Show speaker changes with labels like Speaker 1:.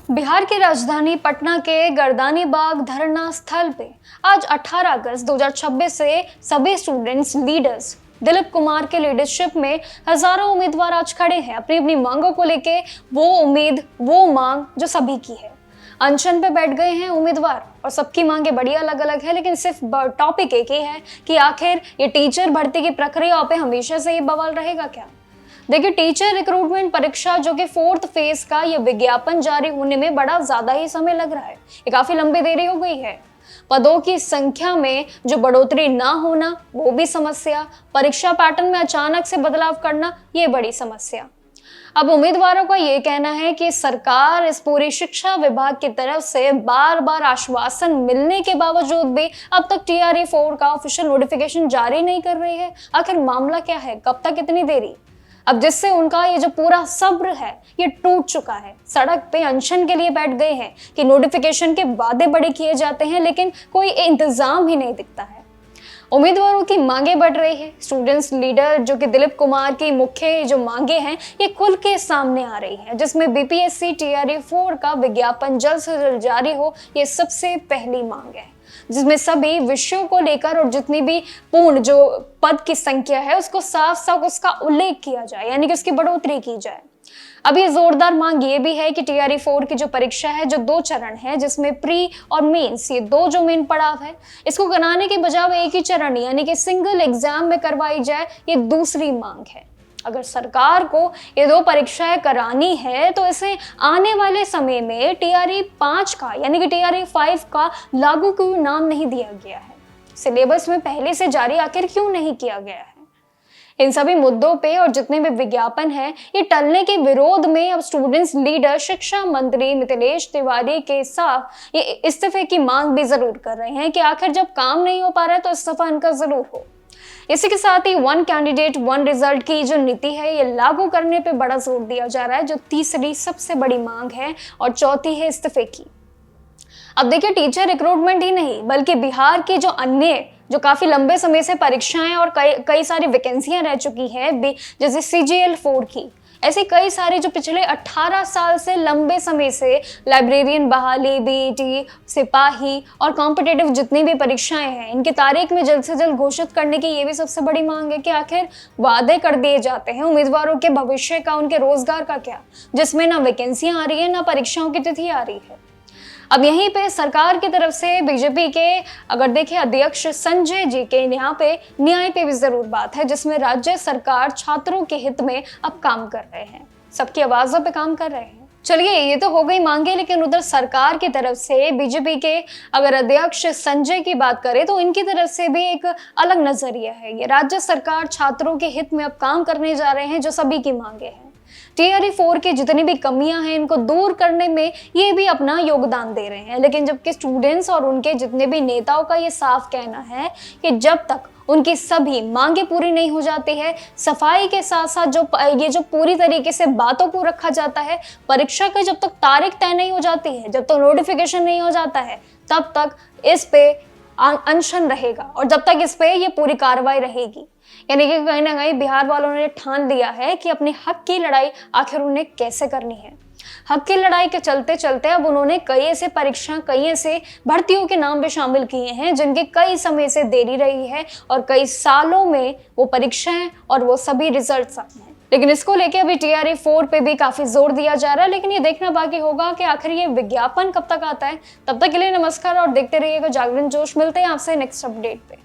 Speaker 1: बिहार की राजधानी पटना के गर्दानी बाग धरना स्थल पे आज 18 अगस्त 2026 से सभी स्टूडेंट्स लीडर्स दिलीप कुमार के लीडरशिप में हजारों उम्मीदवार आज खड़े हैं अपनी अपनी मांगों को लेके। वो उम्मीद वो मांग जो सभी की है। अनशन पे बैठ गए हैं उम्मीदवार और सबकी मांगे बड़ी अलग अलग है, लेकिन सिर्फ टॉपिक एक ही है कि आखिर ये टीचर भर्ती की प्रक्रिया पे हमेशा से ये बवाल रहेगा क्या। देखिए, टीचर रिक्रूटमेंट परीक्षा जो कि 4th फेज का ये विज्ञापन जारी होने में बड़ा ज्यादा ही समय लग रहा है। ये काफी लंबी देरी हो गई है। पदों की संख्या में जो बढ़ोतरी ना होना वो भी समस्या, परीक्षा पैटर्न में अचानक से बदलाव करना ये बड़ी समस्या। अब उम्मीदवारों का ये कहना है कि सरकार इस पूरी शिक्षा विभाग की तरफ से बार बार आश्वासन मिलने के बावजूद भी अब तक TRE 4 का ऑफिशियल नोटिफिकेशन जारी नहीं कर रही है। आखिर मामला क्या है, कब तक इतनी देरी? अब जिससे उनका ये जो पूरा सब्र है ये टूट चुका है। सड़क पे अनशन के लिए बैठ गए हैं कि नोटिफिकेशन के वादे बड़े किए जाते हैं लेकिन कोई इंतजाम ही नहीं दिखता है। उम्मीदवारों की मांगे बढ़ रही है। स्टूडेंट्स लीडर जो कि दिलीप कुमार की मुख्य जो मांगे हैं ये खुल के सामने आ रही है, जिसमें BPSC TRE 4 का विज्ञापन जल्द से जल्द जारी हो, ये सबसे पहली मांग है, जिसमें सभी विषयों को लेकर और जितनी भी पूर्ण जो पद की संख्या है उसको साफ साफ उसका उल्लेख किया जाए, यानी कि उसकी बढ़ोतरी की जाए। अब ये जोरदार मांग ये भी है कि TRE 4 की जो परीक्षा है जो 2 चरण है, जिसमें प्री और मेंस ये 2 जो मेन पड़ाव है, इसको कराने के बजाय एक ही चरण यानी कि सिंगल एग्जाम में करवाई जाए, ये दूसरी मांग है। अगर सरकार को ये 2 परीक्षाएं करानी है तो इसे आने वाले समय में TRE 5 का यानी कि TRE 5 का लागू क्यों नाम नहीं दिया गया है, सिलेबस में पहले से जारी आखिर क्यों नहीं किया गया है। इन सभी मुद्दों पे और जितने भी विज्ञापन है ये टलने के विरोध में अब स्टूडेंट्स लीडर शिक्षा मंत्री मिथिलेश तिवारी के साथ ये इस्तीफे की मांग भी जरूर कर रहे हैं कि आखिर जब काम नहीं हो पा रहा है तो इस्तीफा इनका जरूर हो। इसी के साथ ही 1 कैंडिडेट 1 रिजल्ट की जो नीति है ये लागू करने पे बड़ा जोर दिया जा रहा है, जो तीसरी सबसे बड़ी मांग है, और चौथी है इस्तीफे की। अब देखिए, टीचर रिक्रूटमेंट ही नहीं बल्कि बिहार की जो अन्य जो काफी लंबे समय से परीक्षाएं और कई सारी वैकेंसियां रह चुकी हैं, जैसे CGL 4 की, ऐसे कई सारे जो पिछले 18 साल से लंबे समय से लाइब्रेरियन बहाली, BET, सिपाही और कॉम्पिटिटिव जितनी भी परीक्षाएं हैं, इनकी तारीख में जल्द से जल्द घोषित करने की ये भी सबसे बड़ी मांग है कि आखिर वादे कर दिए जाते हैं उम्मीदवारों के भविष्य का, उनके रोजगार का क्या, जिसमें ना वैकेंसियां आ रही है ना परीक्षाओं की तिथि आ रही है। अब यहीं पे सरकार की तरफ से बीजेपी के अगर देखें अध्यक्ष संजय जी के यहाँ पे न्याय पे भी जरूर बात है, जिसमें राज्य सरकार छात्रों के हित में अब काम कर रहे हैं, सबकी आवाजों पे काम कर रहे हैं। चलिए, ये तो हो गई मांगे, लेकिन उधर सरकार की तरफ से बीजेपी के अगर अध्यक्ष संजय की बात करें तो इनकी तरफ से भी एक अलग नजरिया है। ये राज्य सरकार छात्रों के हित में अब काम करने जा रहे हैं, जो सभी की मांगे हैं। TRE 4 की जितनी भी कमियां हैं इनको दूर करने में ये भी अपना योगदान दे रहे हैं, लेकिन जबकि स्टूडेंट्स और उनके जितने भी नेताओं का ये साफ कहना है कि जब तक उनकी सभी मांगे पूरी नहीं हो जाती है, सफाई के साथ साथ जो पूरी तरीके से बातों को रखा जाता है, परीक्षा की जब तक तारीख तय नहीं हो जाती है, जब तक नोटिफिकेशन नहीं हो जाता है, तब तक इस पे अनशन रहेगा और जब तक इस पे ये पूरी कार्रवाई रहेगी। यानी कि कहीं ना कहीं बिहार वालों ने ठान लिया है कि अपने हक की लड़ाई आखिर उन्हें कैसे करनी है। हक की लड़ाई के चलते चलते अब उन्होंने कई ऐसे परीक्षा, कई ऐसे भर्तियों के नाम भी शामिल किए हैं जिनके कई समय से देरी रही है और कई सालों में वो परीक्षाएं और वो सभी रिजल्ट्स आए हैं। लेकिन इसको लेके अभी TRE 4 पे भी काफी जोर दिया जा रहा है, लेकिन ये देखना बाकी होगा कि आखिर ये विज्ञापन कब तक आता है। तब तक के लिए नमस्कार और देखते रहिएगा जागरण जोश। मिलते हैं आपसे नेक्स्ट अपडेट पे।